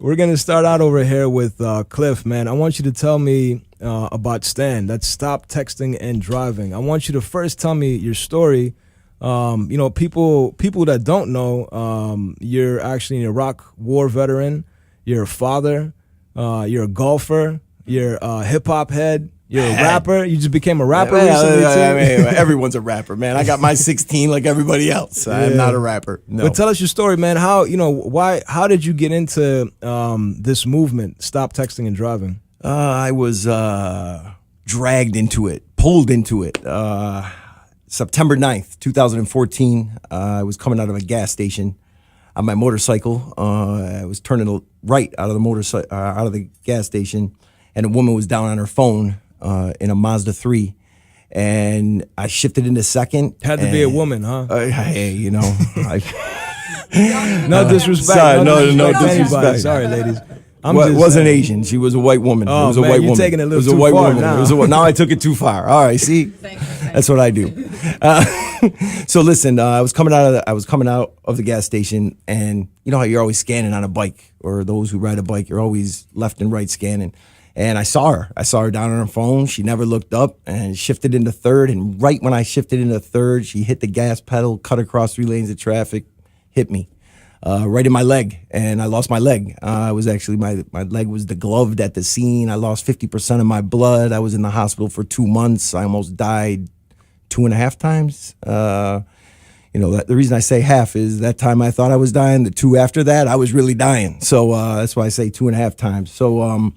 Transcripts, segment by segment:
We're going to start out over here with Cliff, man. I want you to tell me about S.T.A.N D. That's Stop Texting and Driving. I want you to first tell me your story. People that don't know, you're actually an Iraq war veteran. You're a father. You're a golfer. You're a hip-hop head. You're a rapper. You just became a rapper recently, too? I mean, everyone's a rapper, man. I got my 16 like everybody else. Yeah. I'm not a rapper. No. But tell us your story, man. How did you get into this movement, Stop Texting and Driving? I was dragged into it, pulled into it. September 9th, 2014, I was coming out of a gas station on my motorcycle. I was turning right out of the gas station, and a woman was down on her phone in a Mazda 3, and I shifted into second. Had to be a woman, huh? Hey, no disrespect. Sorry, no disrespect. Sorry, ladies. It wasn't Asian. She was a white woman. Oh, it was a man, white you're woman. taking it a little It was a too white far woman. now. Now I took it too far. All right, see, that's what I do. So listen, I was coming out of the gas station, and you know how you're always scanning on a bike, or those who ride a bike, you're always left and right scanning. And I saw her down on her phone. She never looked up and shifted into third. And right when I shifted into third, she hit the gas pedal, cut across 3 lanes of traffic, hit me. Right in my leg, and I lost my leg. I was actually, my leg was degloved at the scene. I lost 50% of my blood. I was in the hospital for 2 months. I almost died 2.5 times. The reason I say half is that time I thought I was dying. The 2 after that, I was really dying. So that's why I say 2.5 times. So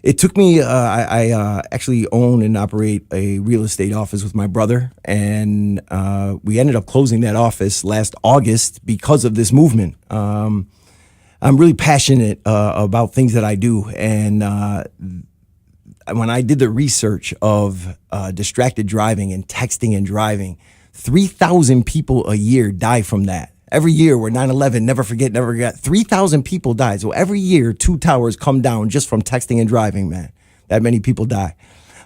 it took me, I actually own and operate a real estate office with my brother, and we ended up closing that office last August because of this movement. I'm really passionate about things that I do, and when I did the research of distracted driving and texting and driving, 3,000 people a year die from that. Every year, where 9/11, never forget, 3,000 people died. So every year, 2 towers come down just from texting and driving, man. That many people die.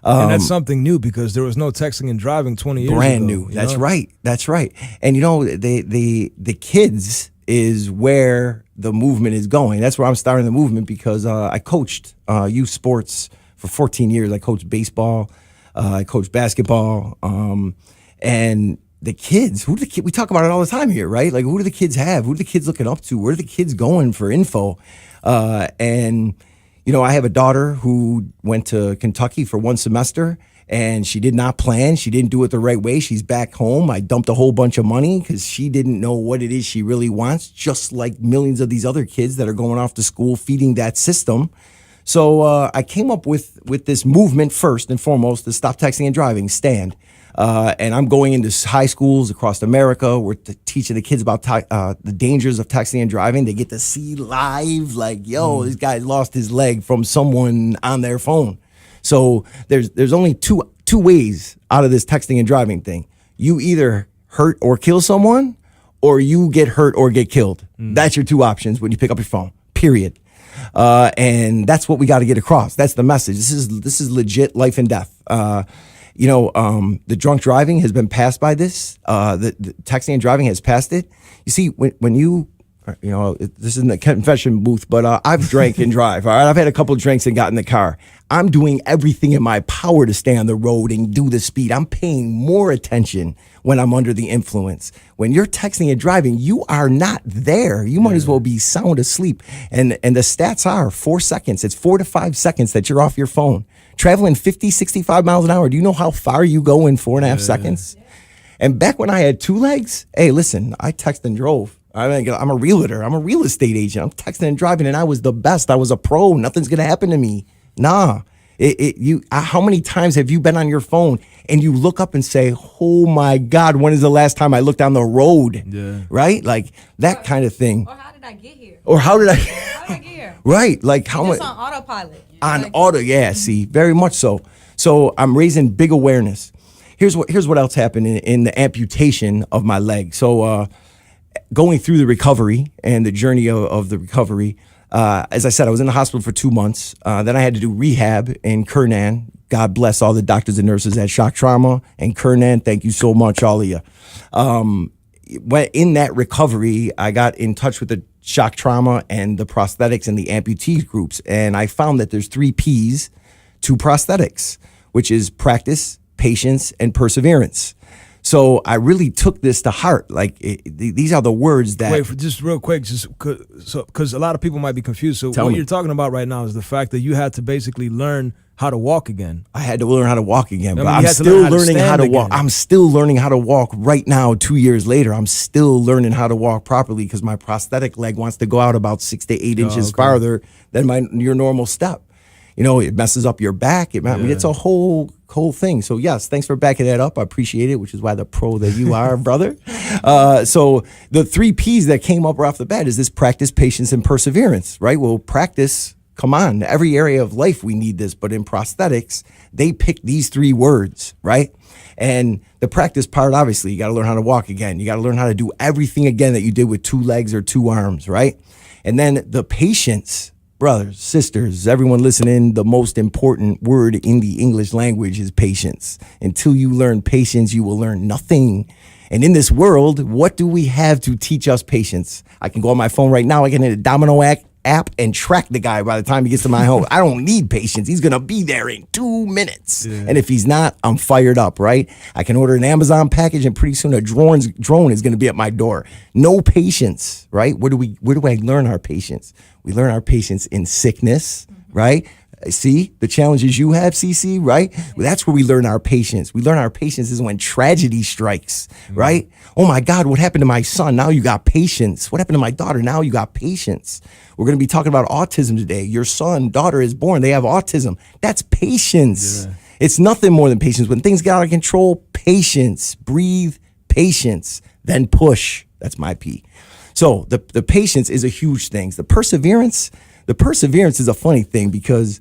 And that's something new, because there was no texting and driving 20 years ago. Brand new. That's right. That's right. And the kids is where the movement is going. That's where I'm starting the movement, because I coached youth sports for 14 years. I coached baseball. I coached basketball. And the kids, we talk about it all the time here, right? Like, who do the kids have? Who do the kids looking up to? Where are the kids going for info? And I have a daughter who went to Kentucky for 1 semester, and she did not plan. She didn't do it the right way. She's back home. I dumped a whole bunch of money because she didn't know what it is she really wants, just like millions of these other kids that are going off to school feeding that system. So I came up with this movement first and foremost, the Stop Texting and Driving, S.T.A.N.D. And I'm going into high schools across America. We're teaching the kids about the dangers of texting and driving. They get to see live, like, this guy lost his leg from someone on their phone. So there's only two ways out of this texting and driving thing. You either hurt or kill someone, or you get hurt or get killed. That's your 2 options when you pick up your phone, period. And that's what we got to get across. That's the message. This is legit life and death. The drunk driving has been passed by this. The texting and driving has passed it. You see, when you this isn't a confession booth, but I've drank and drive. All right, I've had a couple of drinks and got in the car. I'm doing everything in my power to stay on the road and do the speed. I'm paying more attention when I'm under the influence. When you're texting and driving, you are not there. You might as well be sound asleep. And the stats are 4 seconds. It's 4 to 5 seconds that you're off your phone. Traveling 50, 65 miles an hour. Do you know how far you go in 4.5 seconds? And back when I had 2 legs, hey, listen, I texted and drove. I'm a realtor. I'm a real estate agent. I'm texting and driving, and I was the best. I was a pro. Nothing's gonna happen to me. Nah. How many times have you been on your phone and you look up and say, "Oh my God, when is the last time I looked down the road?" Yeah. Right, like that kind of thing. Or how did I get here? How did I get here? Right, like how much on autopilot. Yeah. See, very much so. So I'm raising big awareness. Here's what else happened in the amputation of my leg. So going through the recovery and the journey of the recovery, as I said, I was in the hospital for 2 months. Then I had to do rehab in Kernan. God bless all the doctors and nurses at Shock Trauma and Kernan. Thank you so much, all of you. In that recovery, I got in touch with shock trauma and the prosthetics and the amputee groups. And I found that there's 3 P's to prosthetics, which is practice, patience, and perseverance. So I really took this to heart. Like these are the words that. Wait, just real quick, just because a lot of people might be confused. So what you're talking about right now is the fact that you had to basically learn how to walk again. I had to learn how to walk again, but I mean, I'm still learning how to walk. again. I'm still learning how to walk right now. 2 years later, I'm still learning how to walk properly because my prosthetic leg wants to go out about 6 to 8 inches farther than your normal step. You know, it messes up your back. I mean, it's a whole thing. So yes, thanks for backing that up. I appreciate it, which is why the pro that you are, brother. So the 3 P's that came up right off the bat is this: practice, patience, and perseverance, right? Well, practice, come on, every area of life we need this, but in prosthetics, they pick these 3 words, right? And the practice part, obviously, you got to learn how to walk again. You got to learn how to do everything again that you did with 2 legs or 2 arms, right? And then the patience. Brothers, sisters, everyone listening, the most important word in the English language is patience. Until you learn patience, you will learn nothing. And in this world, what do we have to teach us patience? I can go on my phone right now, I get in a Domino app and track the guy by the time he gets to my home. I don't need patience. He's going to be there in 2 minutes. Yeah. And if he's not, I'm fired up, right? I can order an Amazon package and pretty soon a drone is going to be at my door. No patience, right? Where do I learn our patience? We learn our patience in sickness, right? See the challenges you have, CC, right? Well, that's where we learn our patience. We learn our patience is when tragedy strikes, right? Oh my God, what happened to my son? Now you got patience. What happened to my daughter? Now you got patience. We're going to be talking about autism today. Your son, daughter is born. They have autism. That's patience. Yeah. It's nothing more than patience. When things get out of control, patience. Breathe, patience, then push. That's my P. So the patience is a huge thing. The perseverance is a funny thing because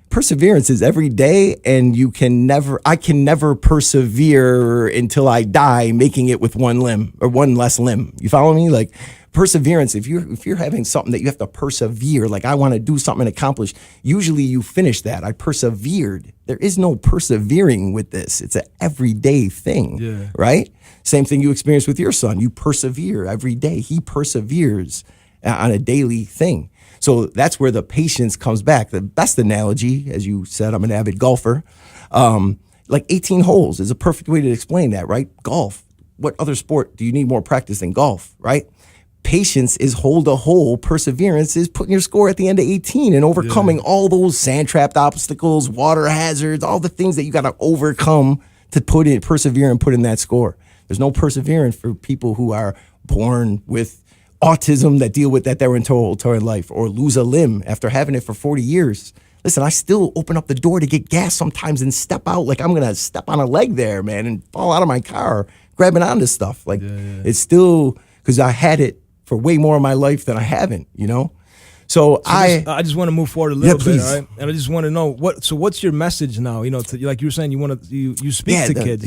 perseverance is every day, and I can never persevere until I die making it with one limb or one less limb. You follow me? Like perseverance, if you're having something that you have to persevere, like I want to do something and accomplish, usually you finish that. I persevered. There is no persevering with this. It's an everyday thing, right? Same thing you experience with your son. You persevere every day. He perseveres on a daily thing. So that's where the patience comes back. The best analogy, as you said, I'm an avid golfer. Like 18 holes is a perfect way to explain that, right? Golf. What other sport do you need more practice than golf, right? Patience is hold a hole. Perseverance is putting your score at the end of 18 and overcoming all those sand-trapped obstacles, water hazards, all the things that you got to overcome to persevere and put in that score. There's no perseverance for people who are born with autism that deal with that their entire life, or lose a limb after having it for 40 years. Listen, I still open up the door to get gas sometimes and step out like I'm going to step on a leg there, man, and fall out of my car, grabbing onto stuff. Like it's still, because I had it for way more of my life than I haven't, you know? So I just want to move forward a little bit, please. all right? And I just want to know what's your message now? You know, like you were saying, you speak to kids.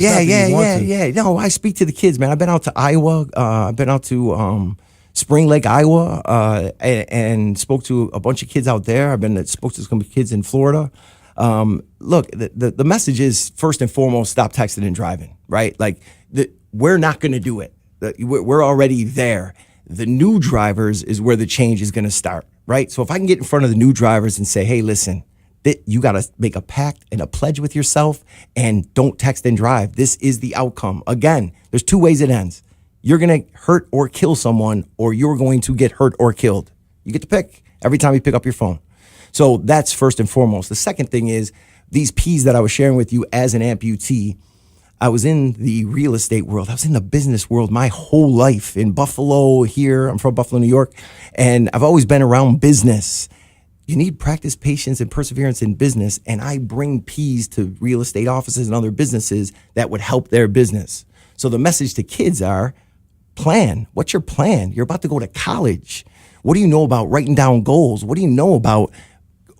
No, I speak to the kids, man. I've been out to Iowa. I've been out to Spring Lake, Iowa, and spoke to a bunch of kids out there. Spoke to some kids in Florida. Look, the message is, first and foremost, stop texting and driving, right? Like we're not going to do it. We're already there. The new drivers is where the change is going to start, right? So if I can get in front of the new drivers and say, hey, listen, you got to make a pact and a pledge with yourself and don't text and drive. This is the outcome. Again, there's 2 ways it ends. You're going to hurt or kill someone, or you're going to get hurt or killed. You get to pick every time you pick up your phone. So that's first and foremost. The second thing is these P's that I was sharing with you as an amputee. I was in the real estate world. I was in the business world my whole life in Buffalo here. I'm from Buffalo, New York, and I've always been around business. You need practice, patience, and perseverance in business, and I bring P's to real estate offices and other businesses that would help their business. So the message to kids are, plan. What's your plan? You're about to go to college. What do you know about writing down goals? What do you know about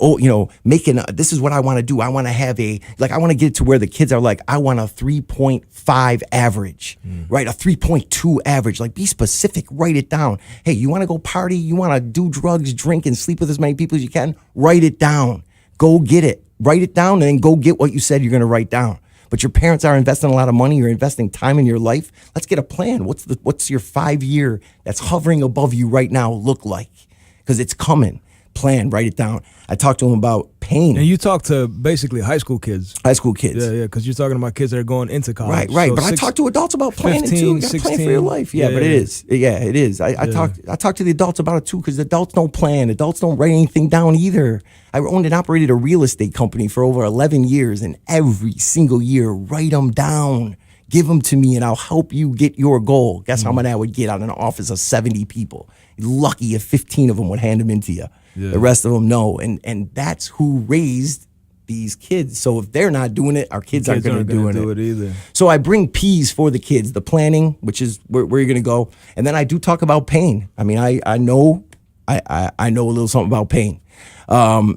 this is what I want to do. I want to have I want to get to where the kids are like, I want a 3.5 average, right? A 3.2 average. Like, be specific, write it down. Hey, you want to go party? You want to do drugs, drink, and sleep with as many people as you can? Write it down. Go get it. Write it down and then go get what you said you're going to write down. but your parents are investing a lot of money. You're investing time in your life. Let's get a plan. What's your 5-year that's hovering above you right now look like? Because it's coming. Plan, write it down. I talked to him about pain. And you talk to basically high school kids. High school kids. Yeah, because you're talking about kids that are going into college. Right. So But I talk to adults about planning 15, too. You gotta plan for your 16. life. Yeah, but it is. Yeah, it is. I talk to the adults about it too, because adults don't plan. Adults don't write anything down either. I owned and operated a real estate company for over 11 years, and every single year, write them down. Give them to me, and I'll help you get your goal. Guess how many I would get out of an office of 70 people? Lucky if 15 of them would hand them into you. Yeah. The rest of them no. And that's who raised these kids. So if they're not doing it, our kids aren't going to do it either. So I bring P's for the kids, the planning, which is where you're going to go. And then I do talk about pain. I mean, I know a little something about pain.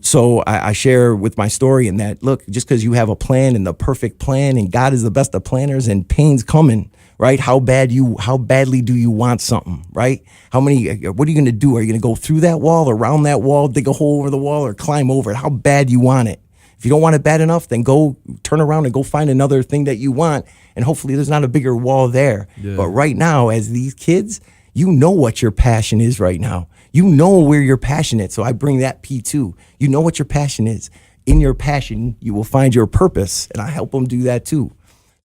So I share with my story in that, look, just because you have a plan and the perfect plan and God is the best of planners and pain's coming, right? How badly do you want something, right? What are you going to do? Are you going to go through that wall, around that wall, dig a hole over the wall, or climb over it? How bad you want it? If you don't want it bad enough, then go turn around and go find another thing that you want. And hopefully there's not a bigger wall there. Yeah. But right now, as these kids, you know what your passion is right now. You know where you're passionate. So I bring that P too. You know what your passion is. In your passion, you will find your purpose. And I help them do that too.